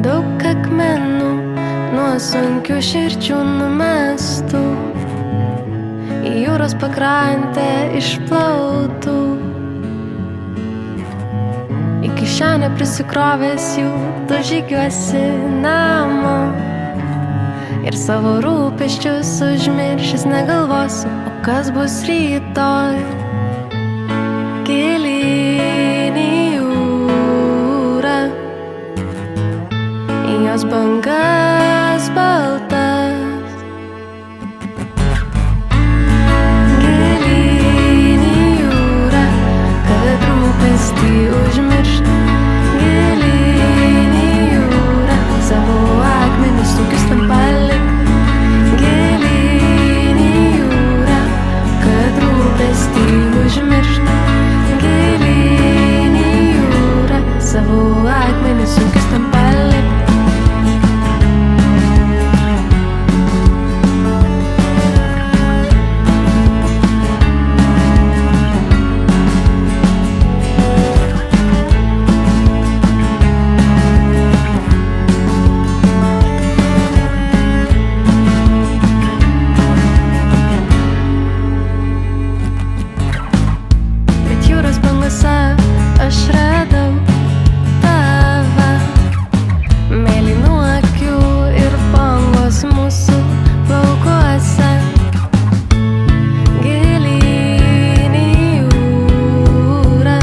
Daug akmenų nuo sunkių širdžių numestų, į jūros pakrantę išplautų, į kišenę prisikrovęs jų tu žygiuosi namo ir savo rūpesčius užmiršęs negalvosiu, o kas bus rytoj. Gilyn į jūrą, į jos bangas baltas, gilyn į jūrą, kad rūpestį užmiršt. Gilyn į jūrą, savo akmenis tokius ten palik. Gilyn į jūrą, kad rūpestį užmiršt. Gilyn į jūrą, savo akmenis tokius ten palik. Aš radau tave, mėlynų akių ir bangos mūsų plaukuose. Gilyn į jūrą,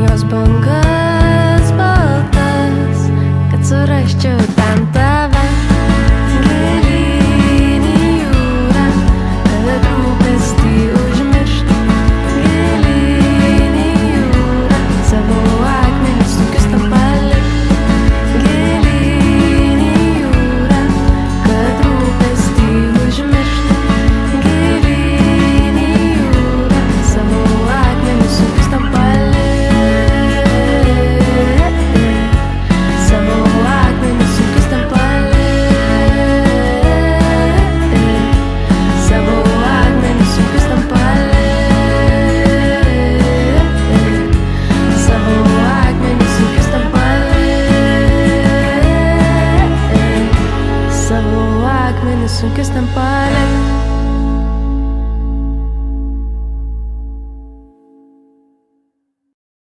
jos bangas baltas, kad surasčiau ten tave.